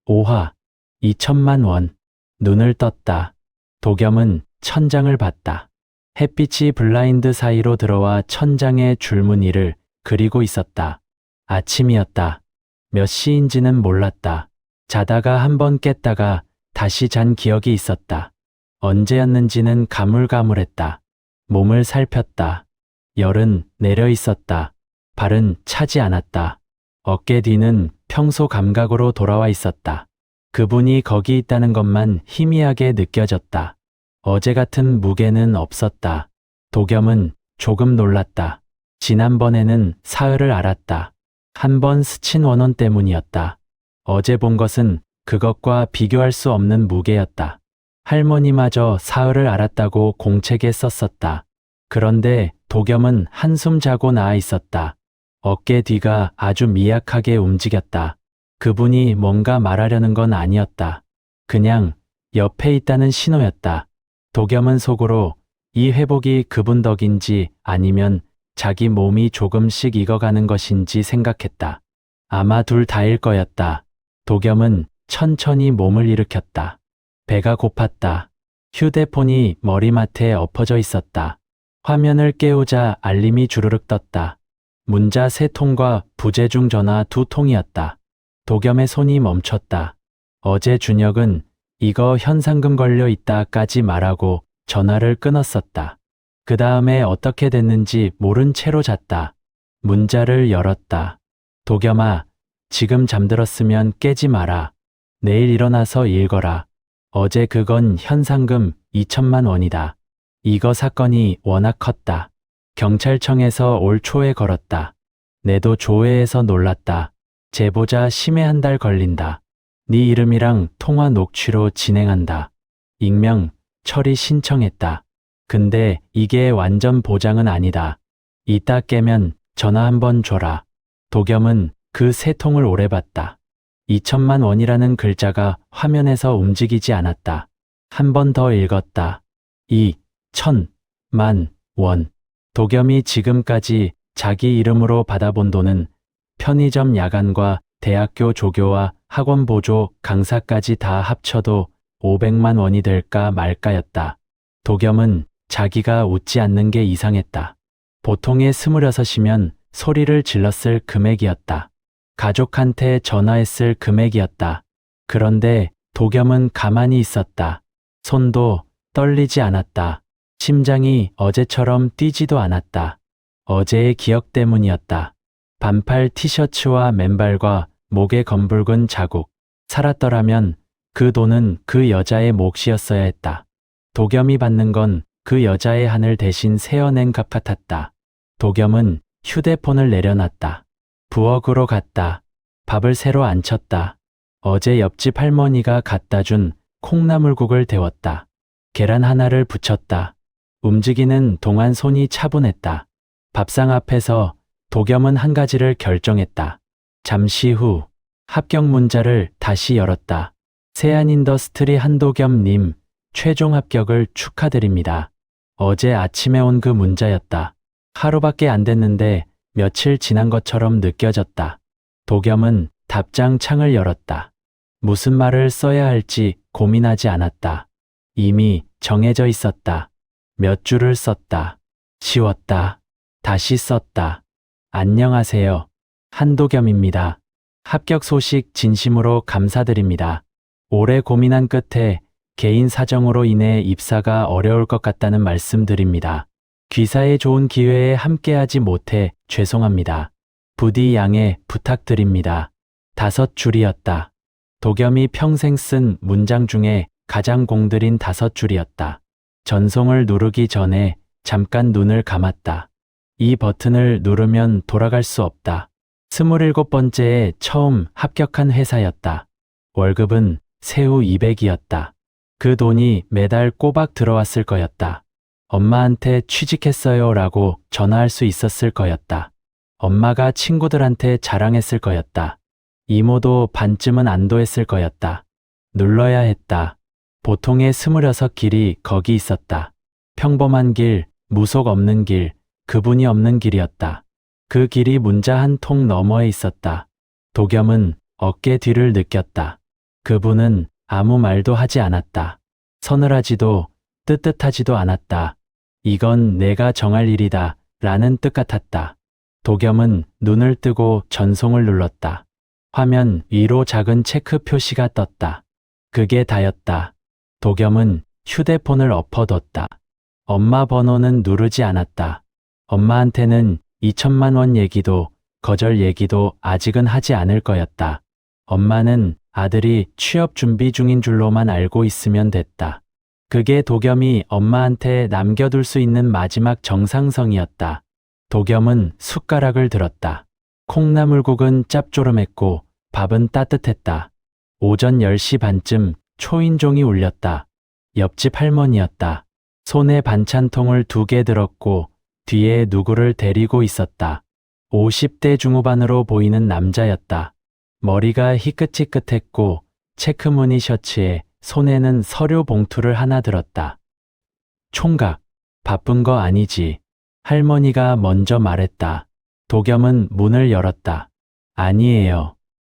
5화 2천만 원. 눈을 떴다. 도겸은 천장을 봤다. 햇빛이 블라인드 사이로 들어와 천장의 줄무늬를 그리고 있었다. 아침이었다. 몇 시인지는 몰랐다. 자다가 한번 깼다가 다시 잔 기억이 있었다. 언제였는지는 가물가물했다. 몸을 살폈다. 열은 내려 있었다. 발은 차지 않았다. 어깨 뒤는 평소 감각으로 돌아와 있었다. 그분이 거기 있다는 것만 희미하게 느껴졌다. 어제 같은 무게는 없었다. 도겸은 조금 놀랐다. 지난번에는 사흘을 알았다. 한 번 스친 원원 때문이었다. 어제 본 것은 그것과 비교할 수 없는 무게였다. 할머니마저 사흘을 알았다고 공책에 썼었다. 그런데 도겸은 한숨 자고 나아 있었다. 어깨 뒤가 아주 미약하게 움직였다. 그분이 뭔가 말하려는 건 아니었다. 그냥 옆에 있다는 신호였다. 도겸은 속으로 이 회복이 그분 덕인지 아니면 자기 몸이 조금씩 익어가는 것인지 생각했다. 아마 둘 다일 거였다. 도겸은 천천히 몸을 일으켰다. 배가 고팠다. 휴대폰이 머리맡에 엎어져 있었다. 화면을 깨우자 알림이 주르륵 떴다. 문자 3통과 부재중 전화 2통이었다. 도겸의 손이 멈췄다. 어제 준혁은 이거 현상금 걸려 있다까지 말하고 전화를 끊었었다. 그 다음에 어떻게 됐는지 모른 채로 잤다. 문자를 열었다. 도겸아, 지금 잠들었으면 깨지 마라. 내일 일어나서 읽어라. 어제 그건 현상금 2천만 원이다. 이거 사건이 워낙 컸다. 경찰청에서 올 초에 걸었다. 내도 조회해서 놀랐다. 제보자 심해 한 달 걸린다. 네 이름이랑 통화 녹취로 진행한다. 익명, 처리 신청했다. 근데 이게 완전 보장은 아니다. 이따 깨면 전화 한번 줘라. 도겸은 그 3통을 오래 봤다. 2천만 원이라는 글자가 화면에서 움직이지 않았다. 한 번 더 읽었다. 2천만 원. 도겸이 지금까지 자기 이름으로 받아본 돈은 편의점 야간과 대학교 조교와 학원 보조 강사까지 다 합쳐도 500만 원이 될까 말까였다. 도겸은 자기가 웃지 않는 게 이상했다. 보통의 26이면 소리를 질렀을 금액이었다. 가족한테 전화했을 금액이었다. 그런데 도겸은 가만히 있었다. 손도 떨리지 않았다. 심장이 어제처럼 뛰지도 않았다. 어제의 기억 때문이었다. 반팔 티셔츠와 맨발과 목에 검붉은 자국. 살았더라면 그 돈은 그 여자의 몫이었어야 했다. 도겸이 받는 건 그 여자의 하늘 대신 세어낸 값 같았다. 도겸은 휴대폰을 내려놨다. 부엌으로 갔다. 밥을 새로 안 쳤다. 어제 옆집 할머니가 갖다 준 콩나물국을 데웠다. 계란 하나를 부쳤다. 움직이는 동안 손이 차분했다. 밥상 앞에서 도겸은 한 가지를 결정했다. 잠시 후 합격 문자를 다시 열었다. 세안인더스트리 한도겸님, 최종 합격을 축하드립니다. 어제 아침에 온 그 문자였다. 하루밖에 안 됐는데 며칠 지난 것처럼 느껴졌다. 도겸은 답장 창을 열었다. 무슨 말을 써야 할지 고민하지 않았다. 이미 정해져 있었다. 몇 줄을 썼다. 지웠다. 다시 썼다. 안녕하세요. 한도겸입니다. 합격 소식 진심으로 감사드립니다. 오래 고민한 끝에 개인 사정으로 인해 입사가 어려울 것 같다는 말씀드립니다. 귀사에 좋은 기회에 함께하지 못해 죄송합니다. 부디 양해 부탁드립니다. 5줄이었다. 도겸이 평생 쓴 문장 중에 가장 공들인 5줄이었다. 전송을 누르기 전에 잠깐 눈을 감았다. 이 버튼을 누르면 돌아갈 수 없다. 27번째에 처음 합격한 회사였다. 월급은 세후 200이었다. 그 돈이 매달 꼬박 들어왔을 거였다. 엄마한테 취직했어요 라고 전화할 수 있었을 거였다. 엄마가 친구들한테 자랑했을 거였다. 이모도 반쯤은 안도했을 거였다. 눌러야 했다. 보통의 26길이 거기 있었다. 평범한 길, 무속 없는 길, 그분이 없는 길이었다. 그 길이 문자 한 통 너머에 있었다. 도겸은 어깨 뒤를 느꼈다. 그분은 아무 말도 하지 않았다. 서늘하지도 뜨뜻하지도 않았다. 이건 내가 정할 일이다 라는 뜻 같았다. 도겸은 눈을 뜨고 전송을 눌렀다. 화면 위로 작은 체크 표시가 떴다. 그게 다였다. 도겸은 휴대폰을 엎어뒀다. 엄마 번호는 누르지 않았다. 엄마한테는 2천만 원 얘기도 거절 얘기도 아직은 하지 않을 거였다. 엄마는 아들이 취업 준비 중인 줄로만 알고 있으면 됐다. 그게 도겸이 엄마한테 남겨둘 수 있는 마지막 정상성이었다. 도겸은 숟가락을 들었다. 콩나물국은 짭조름했고 밥은 따뜻했다. 오전 10시 반쯤 초인종이 울렸다. 옆집 할머니였다. 손에 반찬통을 2개 들었고 뒤에 누구를 데리고 있었다. 50대 중후반으로 보이는 남자였다. 머리가 희끗희끗했고 체크무늬 셔츠에 손에는 서류 봉투를 하나 들었다. 총각, 바쁜 거 아니지? 할머니가 먼저 말했다. 도겸은 문을 열었다. 아니에요.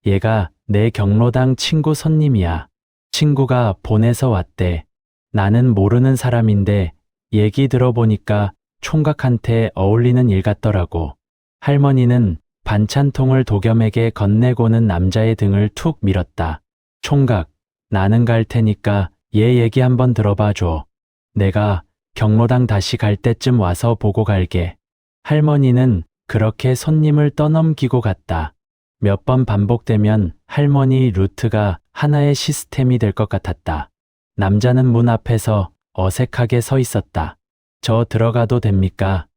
얘가 내 경로당 친구 손님이야. 친구가 보내서 왔대. 나는 모르는 사람인데 얘기 들어보니까 총각한테 어울리는 일 같더라고. 할머니는 반찬통을 도겸에게 건네고는 남자의 등을 툭 밀었다. 총각, 나는 갈 테니까 얘 얘기 한번 들어봐 줘. 내가 경로당 다시 갈 때쯤 와서 보고 갈게. 할머니는 그렇게 손님을 떠넘기고 갔다. 몇 번 반복되면 할머니 루트가 하나의 시스템이 될 것 같았다. 남자는 문 앞에서 어색하게 서 있었다. 저 들어가도 됩니까?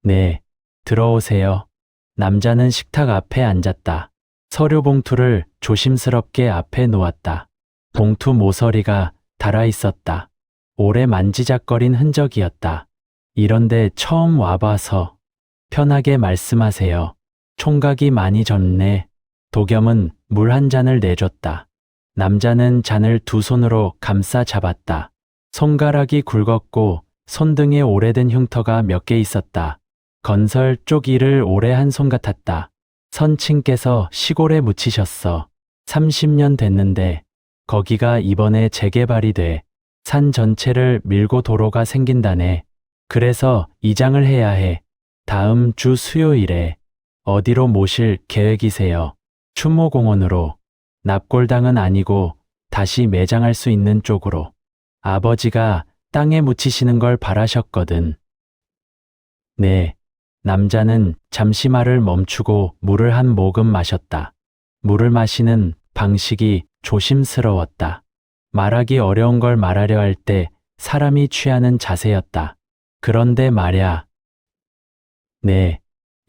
네, 들어오세요. 남자는 식탁 앞에 앉았다. 서류 봉투를 조심스럽게 앞에 놓았다. 봉투 모서리가 달아 있었다. 오래 만지작거린 흔적이었다. 이런데 처음 와봐서. 편하게 말씀하세요. 총각이 많이 졌네. 도겸은 물 한 잔을 내줬다. 남자는 잔을 2손으로 감싸 잡았다. 손가락이 굵었고 손등에 오래된 흉터가 몇 개 있었다. 건설 쪽 일을 오래 한 손 같았다. 선친께서 시골에 묻히셨어. 30년 됐는데 거기가 이번에 재개발이 돼 산 전체를 밀고 도로가 생긴다네. 그래서 이장을 해야 해. 다음 주 수요일에. 어디로 모실 계획이세요? 추모공원으로. 납골당은 아니고 다시 매장할 수 있는 쪽으로. 아버지가 땅에 묻히시는 걸 바라셨거든. 네. 남자는 잠시 말을 멈추고 물을 한 모금 마셨다. 물을 마시는 방식이 조심스러웠다. 말하기 어려운 걸 말하려 할 때 사람이 취하는 자세였다. 그런데 말야. 네,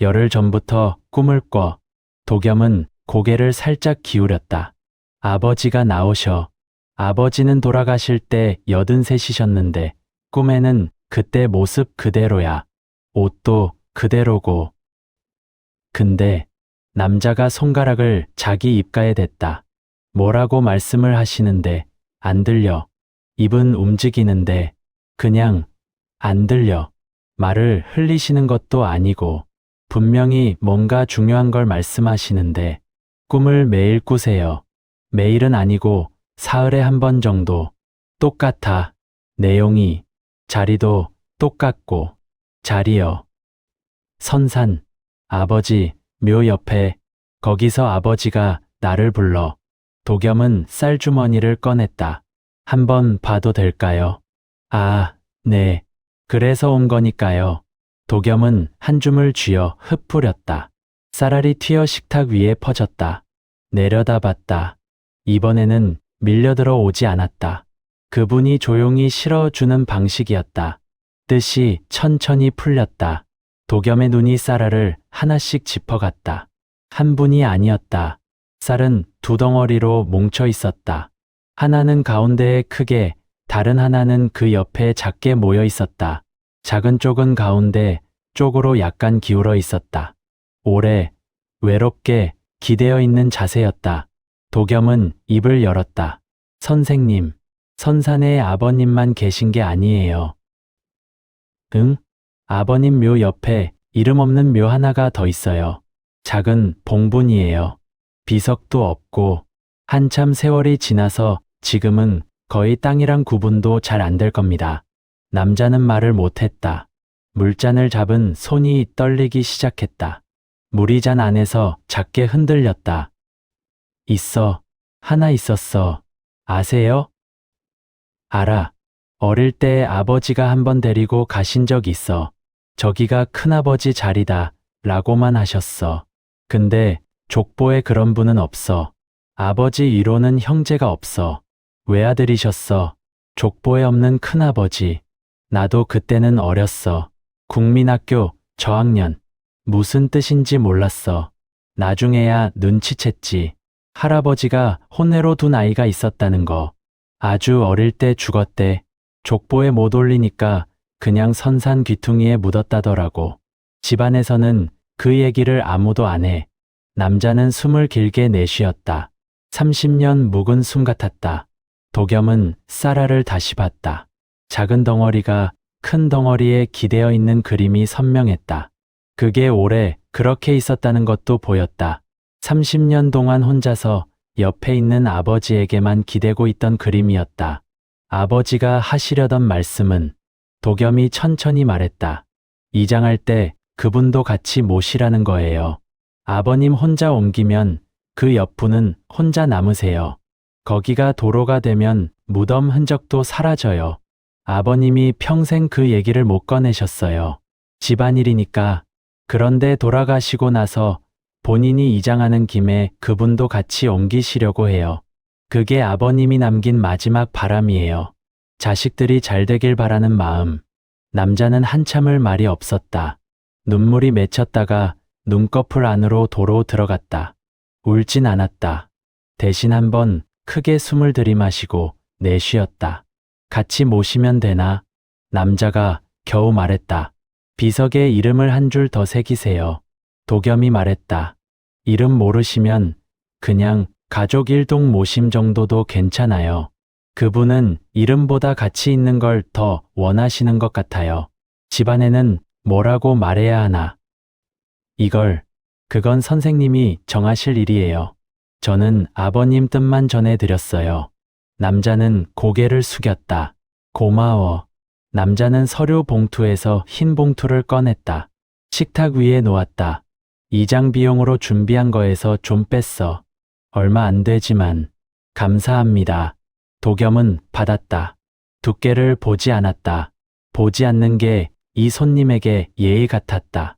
열흘 전부터 꿈을 꿔. 도겸은 고개를 살짝 기울였다. 아버지가 나오셔. 아버지는 돌아가실 때 83이셨는데 꿈에는 그때 모습 그대로야. 옷도 그대로고. 근데 남자가 손가락을 자기 입가에 댔다. 뭐라고 말씀을 하시는데 안 들려. 입은 움직이는데 그냥 안 들려. 말을 흘리시는 것도 아니고 분명히 뭔가 중요한 걸 말씀하시는데 꿈을 매일 꾸세요. 매일은 아니고 사흘에 한 번 정도. 똑같아. 내용이. 자리도 똑같고. 자리요. 선산. 아버지 묘 옆에. 거기서 아버지가 나를 불러. 도겸은 쌀주머니를 꺼냈다. 한번 봐도 될까요? 아, 네. 그래서 온 거니까요. 도겸은 한 줌을 쥐어 흩뿌렸다. 쌀알이 튀어 식탁 위에 퍼졌다. 내려다봤다. 이번에는 밀려들어 오지 않았다. 그분이 조용히 실어주는 방식이었다. 뜻이 천천히 풀렸다. 도겸의 눈이 쌀알을 하나씩 짚어갔다. 한 분이 아니었다. 쌀은 2덩어리로 뭉쳐 있었다. 하나는 가운데에 크게, 다른 하나는 그 옆에 작게 모여 있었다. 작은 쪽은 가운데 쪽으로 약간 기울어 있었다. 오래, 외롭게 기대어 있는 자세였다. 도겸은 입을 열었다. 선생님, 선산에 아버님만 계신 게 아니에요. 응? 아버님 묘 옆에 이름 없는 묘 하나가 더 있어요. 작은 봉분이에요. 비석도 없고 한참 세월이 지나서 지금은 거의 땅이랑 구분도 잘 안 될 겁니다. 남자는 말을 못했다. 물잔을 잡은 손이 떨리기 시작했다. 물이 잔 안에서 작게 흔들렸다. 있어. 하나 있었어. 아세요? 알아. 어릴 때 아버지가 한번 데리고 가신 적 있어. 저기가 큰아버지 자리다. 라고만 하셨어. 근데 족보에 그런 분은 없어. 아버지 위로는 형제가 없어. 외아들이셨어. 족보에 없는 큰아버지. 나도 그때는 어렸어. 국민학교 저학년. 무슨 뜻인지 몰랐어. 나중에야 눈치챘지. 할아버지가 혼외로 둔 아이가 있었다는 거. 아주 어릴 때 죽었대. 족보에 못 올리니까 그냥 선산 귀퉁이에 묻었다더라고. 집안에서는 그 얘기를 아무도 안 해. 남자는 숨을 길게 내쉬었다. 30년 묵은 숨 같았다. 도겸은 쌀알을 다시 봤다. 작은 덩어리가 큰 덩어리에 기대어 있는 그림이 선명했다. 그게 오래 그렇게 있었다는 것도 보였다. 30년 동안 혼자서 옆에 있는 아버지에게만 기대고 있던 그림이었다. 아버지가 하시려던 말씀은 도겸이 천천히 말했다. 이장할 때 그분도 같이 모시라는 거예요. 아버님 혼자 옮기면 그 옆분은 혼자 남으세요. 거기가 도로가 되면 무덤 흔적도 사라져요. 아버님이 평생 그 얘기를 못 꺼내셨어요. 집안일이니까. 그런데 돌아가시고 나서 본인이 이장하는 김에 그분도 같이 옮기시려고 해요. 그게 아버님이 남긴 마지막 바람이에요. 자식들이 잘 되길 바라는 마음. 남자는 한참을 말이 없었다. 눈물이 맺혔다가 눈꺼풀 안으로 도로 들어갔다. 울진 않았다. 대신 한번 크게 숨을 들이마시고 내쉬었다. 같이 모시면 되나? 남자가 겨우 말했다. 비석에 이름을 한 줄 더 새기세요. 도겸이 말했다. 이름 모르시면 그냥 가족 일동 모심 정도도 괜찮아요. 그분은 이름보다 가치 있는 걸 더 원하시는 것 같아요. 집안에는 뭐라고 말해야 하나? 그건 선생님이 정하실 일이에요. 저는 아버님 뜻만 전해드렸어요. 남자는 고개를 숙였다. 고마워. 남자는 서류 봉투에서 흰 봉투를 꺼냈다. 식탁 위에 놓았다. 이장 비용으로 준비한 거에서 좀 뺐어. 얼마 안 되지만. 감사합니다. 도겸은 받았다. 두께를 보지 않았다. 보지 않는 게 이 손님에게 예의 같았다.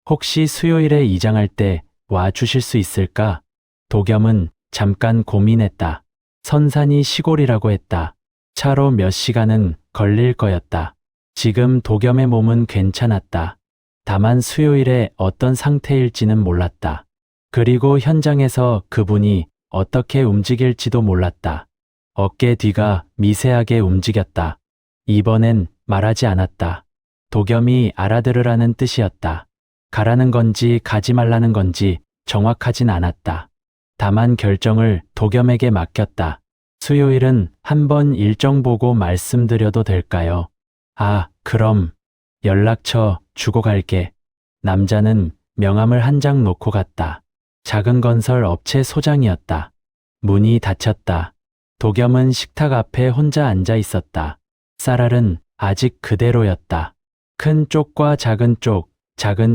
혹시 수요일에 이장할 때 와 주실 수 있을까? 도겸은 잠깐 고민했다. 선산이 시골이라고 했다. 차로 몇 시간은 걸릴 거였다. 지금 도겸의 몸은 괜찮았다. 다만 수요일에 어떤 상태일지는 몰랐다. 그리고 현장에서 그분이 어떻게 움직일지도 몰랐다. 어깨 뒤가 미세하게 움직였다. 이번엔 말하지 않았다. 도겸이 알아들으라는 뜻이었다. 가라는 건지 가지 말라는 건지 정확하진 않았다. 다만 결정을 도겸에게 맡겼다. 수요일은 한번 일정 보고 말씀드려도 될까요? 아, 그럼 연락처 주고 갈게. 남자는 명함을 한 장 놓고 갔다. 작은 건설 업체 소장이었다. 문이 닫혔다. 도겸은 식탁 앞에 혼자 앉아 있었다. 쌀알은 아직 그대로였다. 큰 쪽과 작은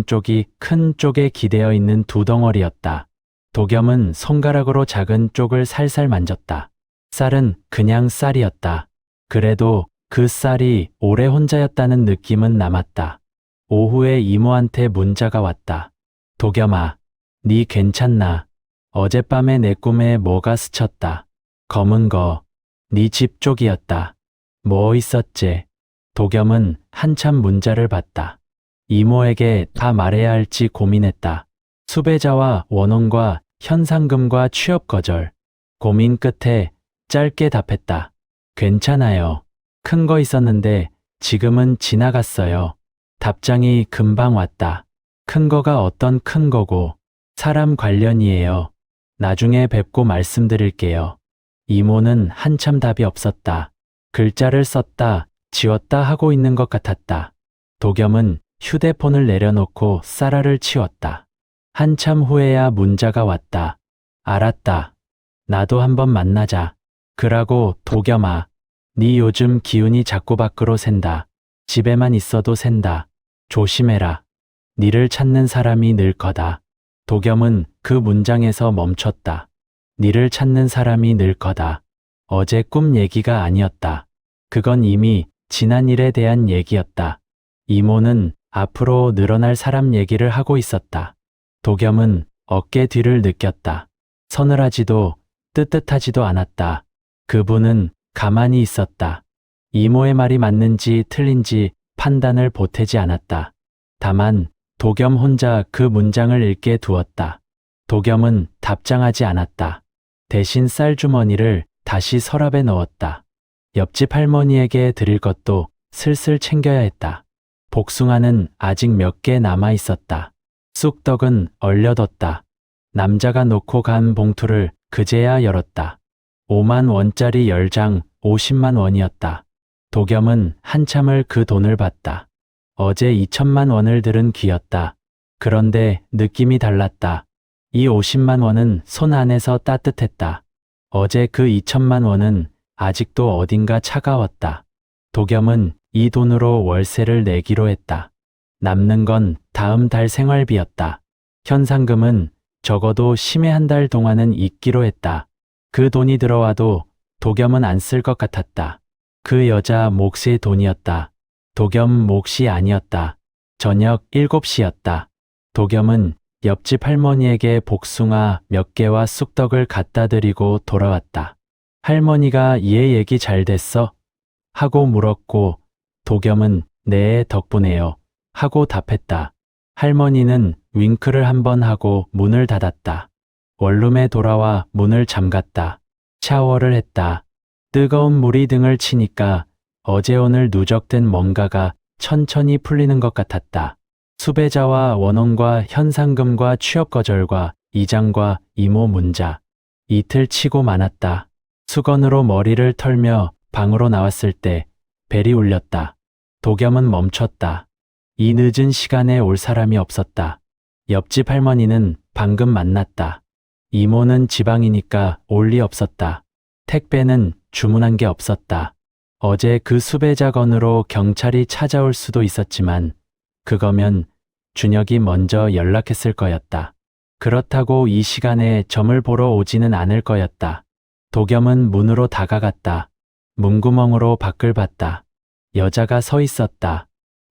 쪽이 큰 쪽에 기대어 있는 두 덩어리였다. 도겸은 손가락으로 작은 쪽을 살살 만졌다. 쌀은 그냥 쌀이었다. 그래도 그 쌀이 오래 혼자였다는 느낌은 남았다. 오후에 이모한테 문자가 왔다. 도겸아, 네 괜찮나? 어젯밤에 내 꿈에 뭐가 스쳤다. 검은 거, 네 집 쪽이었다. 뭐 있었지? 도겸은 한참 문자를 봤다. 이모에게 다 말해야 할지 고민했다. 수배자와 원혼과 현상금과 취업 거절. 고민 끝에 짧게 답했다. 괜찮아요. 큰 거 있었는데 지금은 지나갔어요. 답장이 금방 왔다. 큰 거가 어떤 큰 거고 사람 관련이에요. 나중에 뵙고 말씀드릴게요. 이모는 한참 답이 없었다. 글자를 썼다, 지웠다 하고 있는 것 같았다. 도겸은 휴대폰을 내려놓고 쌀알을 치웠다. 한참 후에야 문자가 왔다. 알았다. 나도 한번 만나자. 그러고 도겸아, 네 요즘 기운이 자꾸 밖으로 샌다. 집에만 있어도 샌다. 조심해라. 니를 찾는 사람이 늘 거다. 도겸은 그 문장에서 멈췄다. 니를 찾는 사람이 늘 거다. 어제 꿈 얘기가 아니었다. 그건 이미 지난 일에 대한 얘기였다. 이모는 앞으로 늘어날 사람 얘기를 하고 있었다. 도겸은 어깨 뒤를 느꼈다. 서늘하지도 뜨뜻하지도 않았다. 그분은 가만히 있었다. 이모의 말이 맞는지 틀린지 판단을 보태지 않았다. 다만 도겸 혼자 그 문장을 읽게 두었다. 도겸은 답장하지 않았다. 대신 쌀주머니를 다시 서랍에 넣었다. 옆집 할머니에게 드릴 것도 슬슬 챙겨야 했다. 복숭아는 아직 몇 개 남아 있었다. 쑥떡은 얼려뒀다. 남자가 놓고 간 봉투를 그제야 열었다. 5만 원짜리 10장 50만 원이었다. 도겸은 한참을 그 돈을 봤다. 어제 2천만 원을 들은 귀였다. 그런데 느낌이 달랐다. 이 50만 원은 손 안에서 따뜻했다. 어제 그 2천만 원은 아직도 어딘가 차가웠다. 도겸은 이 돈으로 월세를 내기로 했다. 남는 건 다음 달 생활비였다. 현상금은 적어도 심해 한 달 동안은 있기로 했다. 그 돈이 들어와도 도겸은 안 쓸 것 같았다. 그 여자 몫의 돈이었다. 도겸 몫이 아니었다. 저녁 7시였다. 도겸은 옆집 할머니에게 복숭아 몇 개와 쑥떡을 갖다 드리고 돌아왔다. 할머니가 얘 얘기 잘 됐어? 하고 물었고 도겸은 네 덕분에요 하고 답했다. 할머니는 윙크를 한번 하고 문을 닫았다. 원룸에 돌아와 문을 잠갔다. 샤워를 했다. 뜨거운 물이 등을 치니까 어제 오늘 누적된 뭔가가 천천히 풀리는 것 같았다. 수배자와 원혼과 현상금과 취업거절과 이장과 이모 문자. 이틀 치고 많았다. 수건으로 머리를 털며 방으로 나왔을 때 벨이 울렸다. 도겸은 멈췄다. 이 늦은 시간에 올 사람이 없었다. 옆집 할머니는 방금 만났다. 이모는 지방이니까 올 리 없었다. 택배는 주문한 게 없었다. 어제 그 수배자 건으로 경찰이 찾아올 수도 있었지만 그거면 준혁이 먼저 연락했을 거였다. 그렇다고 이 시간에 점을 보러 오지는 않을 거였다. 도겸은 문으로 다가갔다. 문구멍으로 밖을 봤다. 여자가 서 있었다.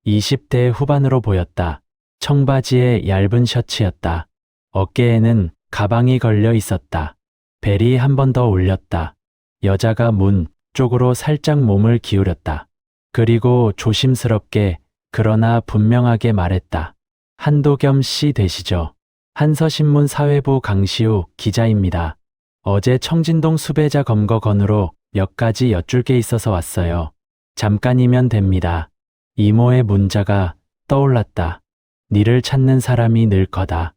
20대 후반으로 보였다. 청바지에 얇은 셔츠였다. 어깨에는 가방이 걸려 있었다. 벨이 한 번 더 울렸다. 여자가 문 쪽으로 살짝 몸을 기울였다. 그리고 조심스럽게 그러나 분명하게 말했다. 한도겸 씨 되시죠? 한서신문 사회부 강시우 기자입니다. 어제 청진동 수배자 검거 건으로 몇 가지 여쭐 게 있어서 왔어요. 잠깐이면 됩니다. 이모의 문자가 떠올랐다. 니를 찾는 사람이 늘 거다.